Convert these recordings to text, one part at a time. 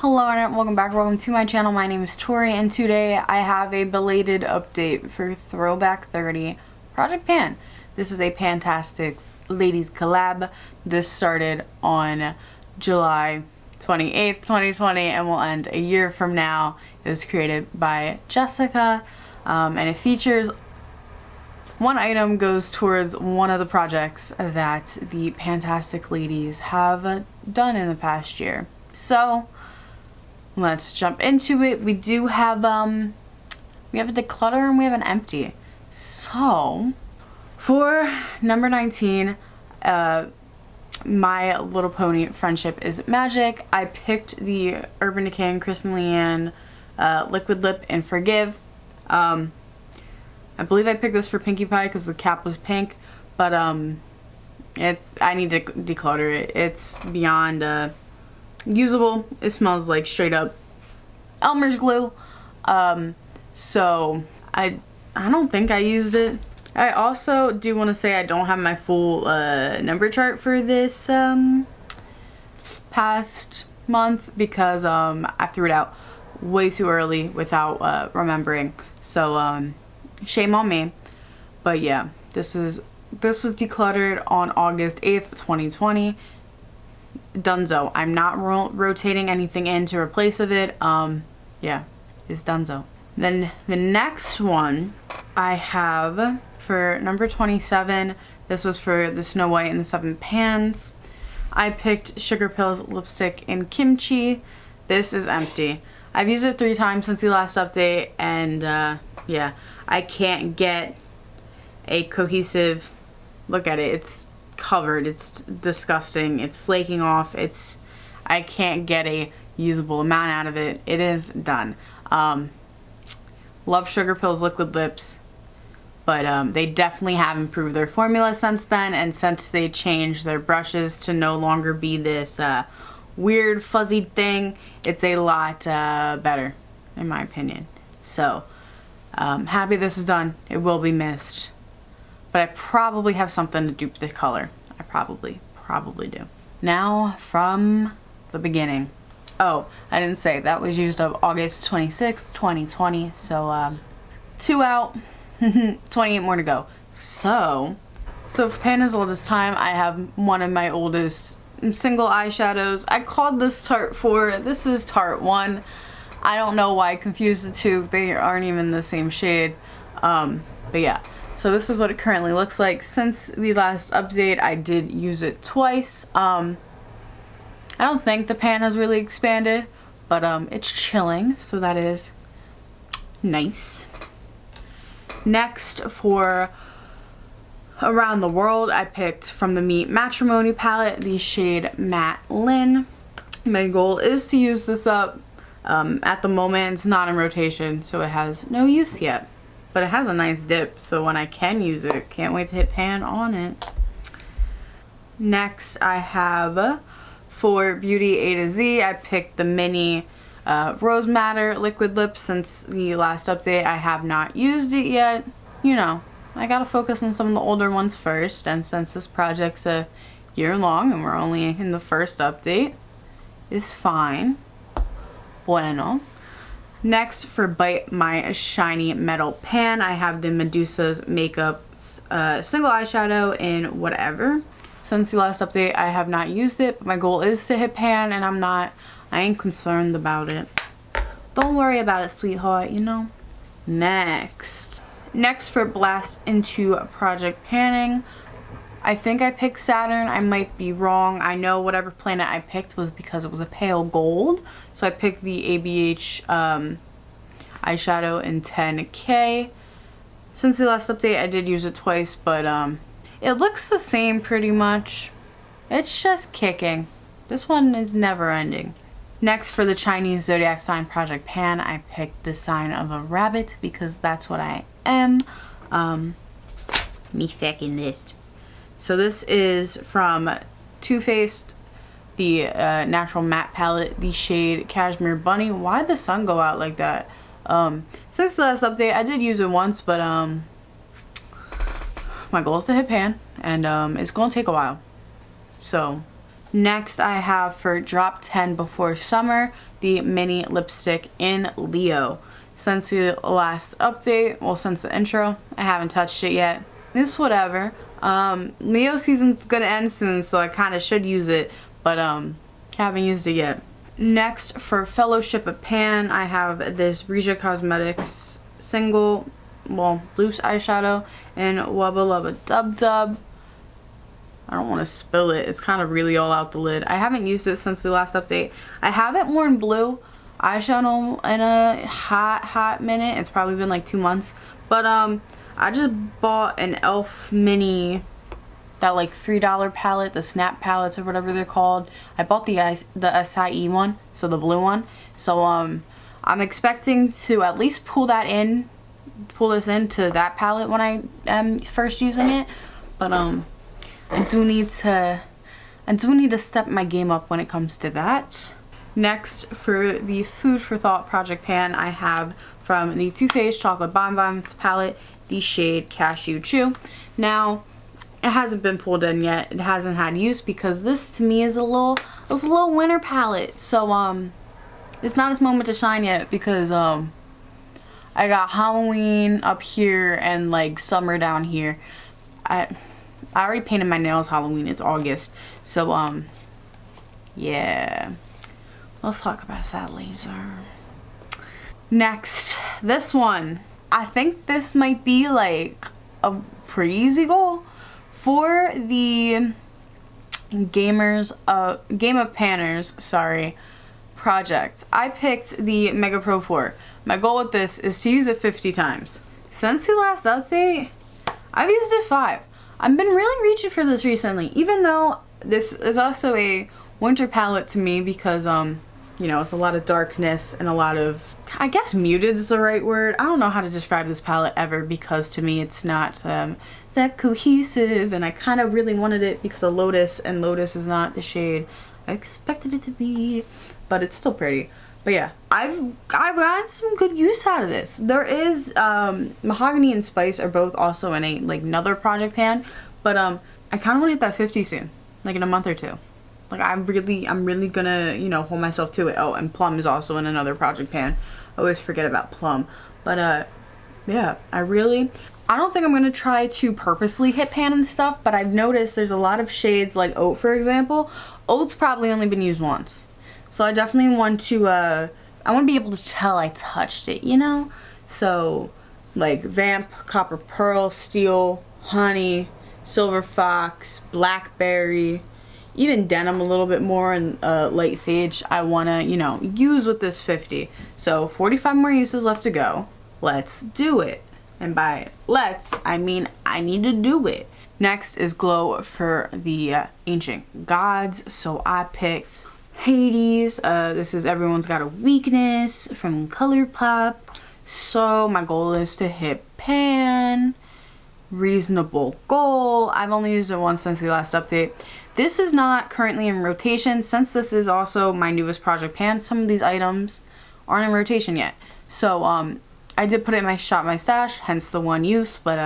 Hello and welcome back, welcome to my channel. My name is Tori and today I have a belated update for Throwback 30 Project Pan. This is a Pantastic ladies collab. This started on July 28th, 2020 and will end a year from now. It was created by Jessica and it features one item goes towards one of the projects that the Pantastic ladies have done in the past year. So let's jump into it. We do have we have a declutter and we have an empty. So for number 19, My Little Pony Friendship is Magic. I picked the Urban Decay Kristen Leanne Liquid Lip and Forgive. I believe I picked this for Pinkie Pie because the cap was pink, but I need to declutter it. It's beyond usable. It smells like straight up Elmer's glue. So I don't think I used it. I also do want to say I don't have my full number chart for this past month because I threw it out way too early without remembering. So shame on me. But yeah, this was decluttered on August 8th, 2020. Dunzo. I'm not rotating anything in to replace of it. Yeah, it's dunzo. Then the next one I have for number 27, this was for the Snow White and the Seven Pans. I picked Sugar Pills Lipstick and Kimchi. This is empty. I've used it 3 times since the last update and yeah, I can't get a cohesive look at it. It's covered, it's disgusting, it's flaking off, I can't get a usable amount out of it. It is done. Love Sugar Pills Liquid Lips, but they definitely have improved their formula since then, and since they changed their brushes to no longer be this weird fuzzy thing, it's a lot better in my opinion. So happy this is done. It will be missed. But I probably have something to dupe the color. I probably do. Now from the beginning. Oh, I didn't say that was used of August 26th, 2020. So 2 out, 28 more to go. So for Panda's oldest time, I have one of my oldest single eyeshadows. I called this Tarte 4. This is Tarte 1. I don't know why I confused the two. They aren't even the same shade. But yeah. So this is what it currently looks like. Since the last update, I did use it twice. I don't think the pan has really expanded, but it's chilling, so that is nice. Next, for Around the World, I picked from the Meet Matrimony palette the shade Matte Lynn. My goal is to use this up. At the moment, it's not in rotation, so it has no use yet. But it has a nice dip, so when I can use it, can't wait to hit pan on it. Next, I have for Beauty A to Z, I picked the mini Rose Madder Liquid Lip. Since the last update, I have not used it yet. You know, I gotta focus on some of the older ones first, and since this project's a year long and we're only in the first update, it's fine. Bueno. Next, for Bite My Shiny Metal Pan, I have the Medusa's Makeup single eyeshadow in Whatever. Since the last update, I have not used it, but my goal is to hit pan, and I ain't concerned about it. Don't worry about it, sweetheart, you know? Next for Blast Into Project Panning, I think I picked Saturn. I might be wrong. I know whatever planet I picked was because it was a pale gold. So I picked the ABH eyeshadow in 10K. Since the last update, I did use it twice, but it looks the same pretty much. It's just kicking. This one is never ending. Next, for the Chinese zodiac sign Project Pan, I picked the sign of a rabbit because that's what I am. Me fucking list. So this is from Too Faced, the Natural Matte Palette, the shade Cashmere Bunny. Why'd the sun go out like that? Since the last update, I did use it once, but my goal is to hit pan, and it's gonna take a while. So Next, I have for drop 10 before summer, the mini lipstick in Leo. Since the last update, well, since the intro, I haven't touched it yet. It's whatever. Leo season's gonna end soon, so I kind of should use it, but haven't used it yet. Next, for Fellowship of Pan, I have this Regia Cosmetics single, well, loose eyeshadow in Wubba Lubba Dub Dub. I don't want to spill it. It's kind of really all out the lid. I haven't used it since the last update. I haven't worn blue eyeshadow in a hot minute. It's probably been like 2 months. But I just bought an e.l.f. mini, that like $3 palette, the Snap palettes or whatever they're called. I bought the acai one, so the blue one. So I'm expecting to at least pull this into that palette when I am first using it. But I do need to step my game up when it comes to that. Next, for the Food for Thought project pan, I have from the Too Faced Chocolate Bonbons palette, the shade Cashew Chew. Now, it hasn't been pulled in yet. It hasn't had use because this to me is a little winter palette. So it's not its moment to shine yet because I got Halloween up here and like summer down here. I already painted my nails Halloween. It's August. So yeah. Let's talk about that later. Next, this one. I think this might be like a pretty easy goal for the Game of Panners, project. I picked the Mega Pro 4. My goal with this is to use it 50 times. Since the last update, I've used it 5. I've been really reaching for this recently, even though this is also a winter palette to me because you know, it's a lot of darkness and a lot of, I guess muted is the right word. I don't know how to describe this palette ever because to me it's not that cohesive, and I kind of really wanted it because of Lotus, and Lotus is not the shade I expected it to be, but it's still pretty. But yeah, I've gotten some good use out of this. There is Mahogany and Spice are both also in a like another project pan, but I kind of want to hit that 50 soon, like in a month or two. Like I'm really gonna, you know, hold myself to it. Oh, and Plum is also in another project pan. I always forget about Plum. But yeah, I don't think I'm gonna try to purposely hit pan and stuff, but I've noticed there's a lot of shades like Oat, for example. Oat's probably only been used once. So I definitely want to I want to be able to tell I touched it, you know? So like Vamp, Copper Pearl, Steel, Honey, Silver Fox, Blackberry, even Denim a little bit more, and Light Sage I want to, you know, use with this 50. So 45 more uses left to go. Let's do it. And by let's, I mean I need to do it. Next is Glow for the Ancient Gods. So I picked Hades. This is Everyone's Got a Weakness from ColourPop. So my goal is to hit pan. Reasonable goal. I've only used it once since the last update. This is not currently in rotation. Since this is also my newest project pan, some of these items aren't in rotation yet. So I did put it in my Shop My Stash, hence the one use, but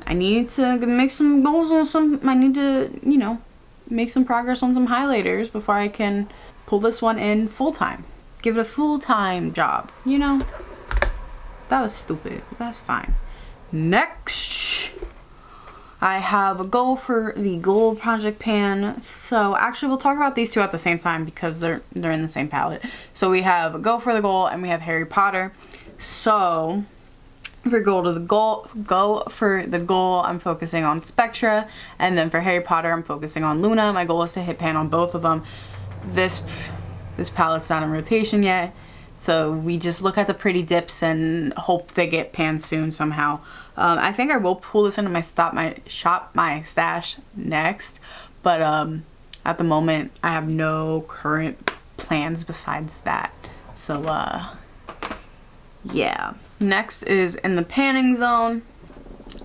I need to make some goals on some, I need to, you know, make some progress on some highlighters before I can pull this one in full-time. Give it a full-time job, you know? That was stupid, but that's fine. Next, I have a goal for the gold project pan. So actually we'll talk about these two at the same time because they're in the same palette. So we have Go for the Goal and we have Harry Potter. So for Go for the Goal, I'm focusing on Spectra, and then for Harry Potter I'm focusing on Luna. My goal is to hit pan on both of them. This palette's not in rotation yet. So we just look at the pretty dips and hope they get panned soon somehow. I think I will pull this into my Shop My Stash next. But at the moment, I have no current plans besides that. So yeah. Next is in the panning zone.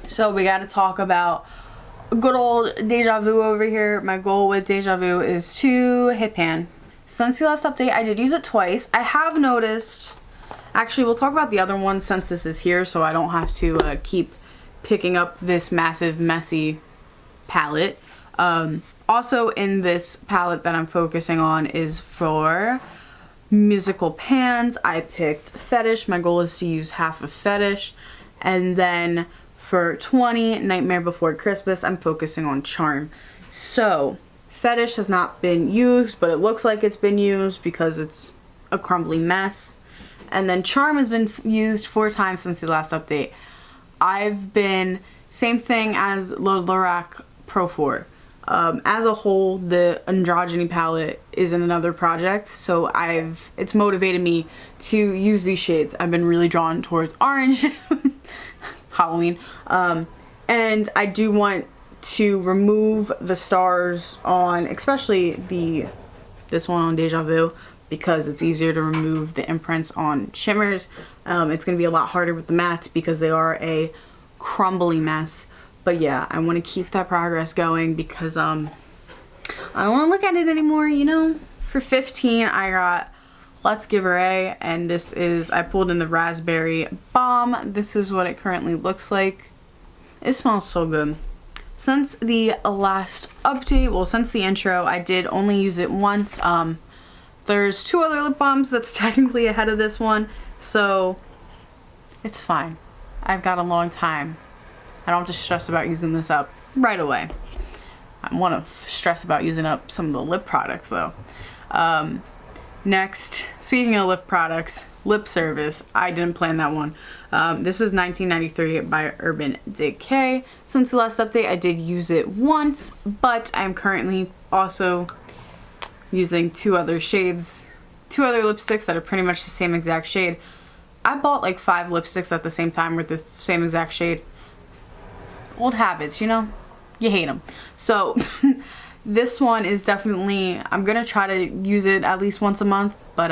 So we got to talk about good old Deja Vu over here. My goal with Deja Vu is to hit pan. Since the last update, I did use it twice. I have noticed, actually we'll talk about the other one since this is here so I don't have to keep picking up this massive messy palette. Also in this palette that I'm focusing on is for musical pans. I picked Fetish. My goal is to use half of Fetish. And then for 20, Nightmare Before Christmas, I'm focusing on Charm. So Fetish has not been used, but it looks like it's been used because it's a crumbly mess. And then Charm has been used 4 times since the last update. I've been, same thing as Lorac Pro 4. As a whole, the androgyny palette is in another project, so it's motivated me to use these shades. I've been really drawn towards orange, Halloween, and I do want to remove the stars on, especially this one on Deja Vu, because it's easier to remove the imprints on shimmers. It's going to be a lot harder with the mattes because they are a crumbly mess. But yeah, I want to keep that progress going because I don't want to look at it anymore, you know? For 15, I got Let's Give Her A, and this is, I pulled in the Raspberry Balm. This is what it currently looks like. It smells so good. Since the last update, well, since the intro, I did only use it once. There's 2 other lip balms that's technically ahead of this one, so it's fine. I've got a long time. I don't have to stress about using this up right away. I want to stress about using up some of the lip products though. Next, speaking of lip products, Lip Service. I didn't plan that one. This is 1993 by Urban Decay. Since the last update, I did use it once, but I'm currently also using 2 other shades, 2 other lipsticks that are pretty much the same exact shade. I bought like 5 lipsticks at the same time with the same exact shade. Old habits, you know? You hate them. So this one is definitely, I'm gonna try to use it at least once a month, but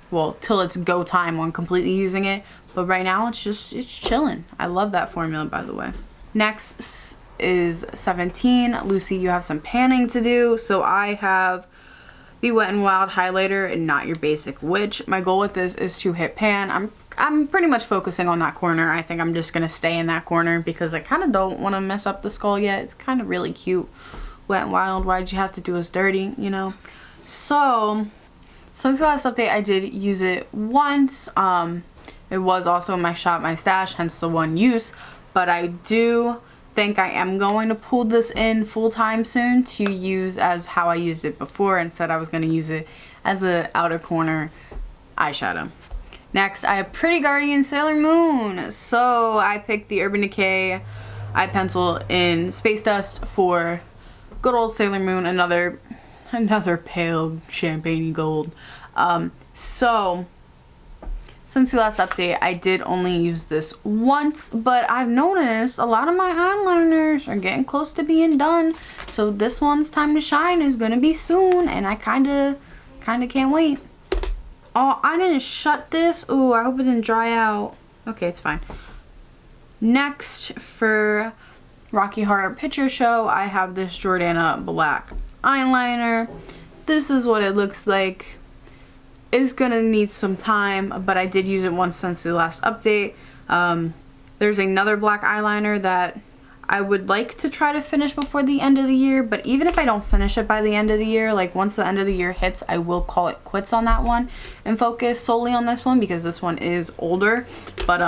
well, till it's go time on completely using it. But right now it's chilling. I love that formula, by the way. Next is 17. Lucy, you have some panning to do. So I have the Wet n Wild highlighter and Not Your Basic Witch. My goal with this is to hit pan. I'm pretty much focusing on that corner. I think I'm just gonna stay in that corner because I kind of don't want to mess up the skull yet. It's kind of really cute. Wet n Wild, why'd you have to do us dirty, you know? So since the last update, I did use it once. It was also in my shop, my stash, hence the one use. But I do think I am going to pull this in full time soon to use as how I used it before. Instead, I was going to use it as a outer corner eyeshadow. Next, I have Pretty Guardian Sailor Moon. So I picked the Urban Decay eye pencil in Space Dust for good old Sailor Moon, another pale champagne gold. So since the last update, I did only use this once, but I've noticed a lot of my eyeliners are getting close to being done. So this one's time to shine is gonna be soon, and I kinda can't wait. Oh, I didn't shut this. Ooh, I hope it didn't dry out. Okay, it's fine. Next, for Rocky Horror Picture Show, I have this Jordana black eyeliner. This is what it looks like. It's gonna need some time, but I did use it once since the last update. There's another black eyeliner that I would like to try to finish before the end of the year, but even if I don't finish it by the end of the year, like once the end of the year hits, I will call it quits on that one and focus solely on this one because this one is older. But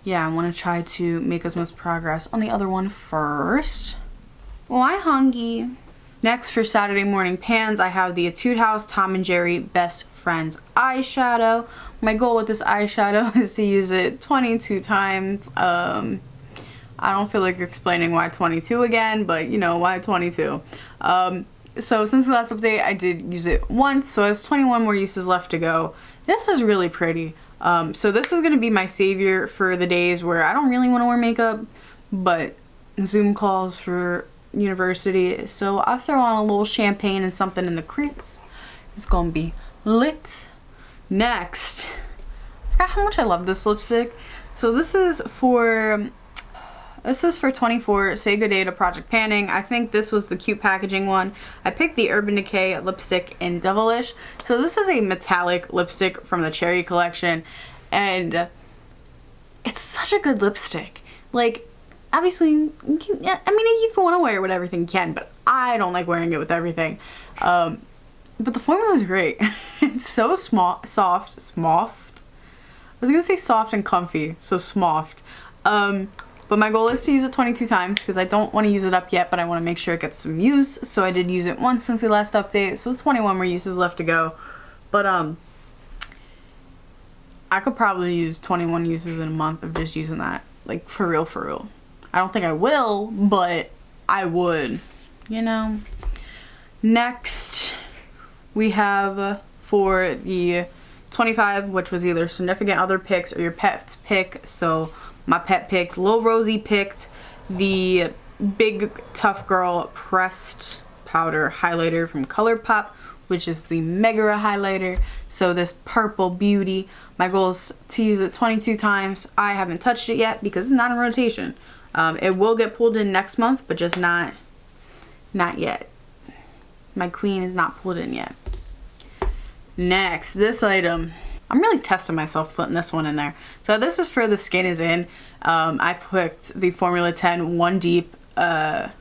yeah, I want to try to make as much progress on the other one first. Oh, hi, Hungy. Next, for Saturday morning pans, I have the Etude House Tom and Jerry Best Friends eyeshadow. My goal with this eyeshadow is to use it 22 times. I don't feel like explaining why 22 again, but you know, why 22. So since the last update, I did use it once, so there's 21 more uses left to go. This is really pretty. So this is going to be my savior for the days where I don't really want to wear makeup, but Zoom calls for university, so I'll throw on a little champagne and something in the crease. It's gonna be lit. Next, I forgot how much I love this lipstick. So this is for 24 Say Good Day to Project Panning. I think this was the cute packaging one. I picked the Urban Decay lipstick in Devilish. So this is a metallic lipstick from the Cherry collection, and it's such a good lipstick. Like, obviously, you can, I mean, if you want to wear it with everything, you can, but I don't like wearing it with everything. But the formula is great. It's so soft. I was gonna say soft and comfy, so smoft. But my goal is to use it 22 times because I don't want to use it up yet, but I want to make sure it gets some use. So I did use it once since the last update, so 21 more uses left to go. But I could probably use 21 uses in a month of just using that, like for real, for real. I don't think I will, but I would, you know. Next, we have for the 25, which was either significant other picks or your pet's pick. So my pet picked, Lil Rosie picked the Big Tough Girl Pressed Powder Highlighter from ColourPop, which is the Megara highlighter. So this purple beauty, my goal is to use it 22 times. I haven't touched it yet because it's not in rotation. It will get pulled in next month, but just not yet. My queen is not pulled in yet. Next, this item. I'm really testing myself putting this one in there. So this is for the skin is in. I picked the Formula 10 One Deep Attraction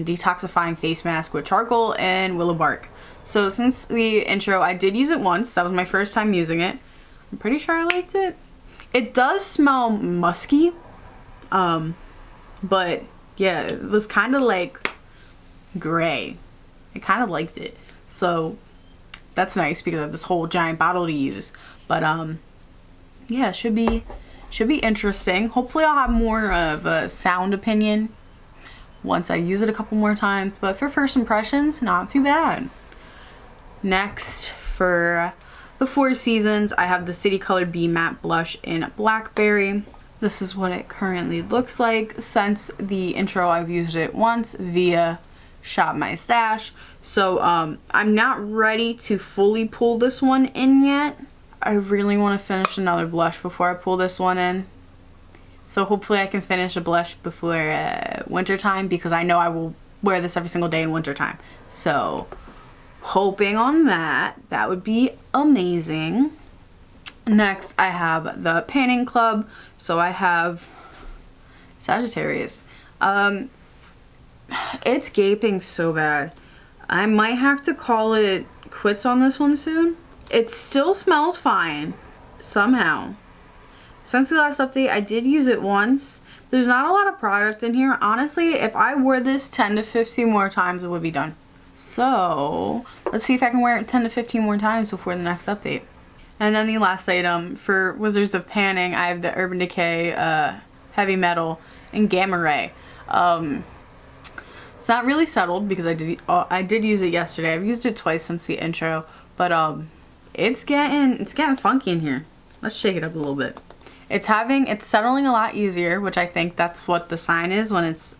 Detoxifying Face Mask with charcoal and willow bark. So since the intro, I did use it once. That was my first time using it. I'm pretty sure I liked it. It does smell musky. But yeah, it was kind of like gray. I kind of liked it. So that's nice because I have this whole giant bottle to use. But yeah, should be interesting. Hopefully I'll have more of a sound opinion once I use it a couple more times. But for first impressions, not too bad. Next, for the Four Seasons, I have the City Color Be Matte Blush in Blackberry. This is what it currently looks like. Since the intro, I've used it once via Shop My Stash. So I'm not ready to fully pull this one in yet. I really want to finish another blush before I pull this one in. So hopefully I can finish a blush before winter time, because I know I will wear this every single day in winter time. So hoping on that. That would be amazing. Next, I have the Panning Club. So I have Sagittarius. It's gaping so bad. I might have to call it quits on this one soon. It still smells fine somehow. Since the last update, I did use it once. There's not a lot of product in here. Honestly, if I wore this 10 to 15 more times, it would be done. So let's see if I can wear it 10 to 15 more times before the next update. And then the last item for Wizards of Panning, I have the Urban Decay Heavy Metal in Gamma Ray. It's not really settled because I did use it yesterday. I've used it twice since the intro, but it's getting funky in here. Let's shake it up a little bit. It's settling a lot easier, which I think that's what the sign is when it's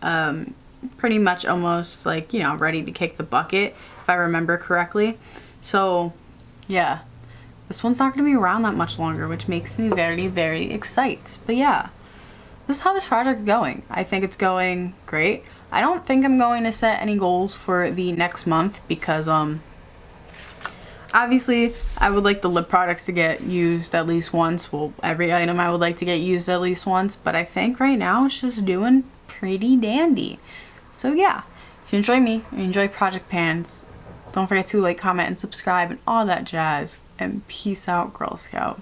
pretty much almost like, you know, ready to kick the bucket, if I remember correctly. So yeah, this one's not going to be around that much longer, which makes me very, very excited. But yeah, this is how this project is going. I think it's going great. I don't think I'm going to set any goals for the next month because obviously I would like the lip products to get used at least once. Well, every item I would like to get used at least once, but I think right now it's just doing pretty dandy. So yeah, if you enjoy me, you enjoy Project Pans, don't forget to like, comment, and subscribe and all that jazz. And peace out, Girl Scout.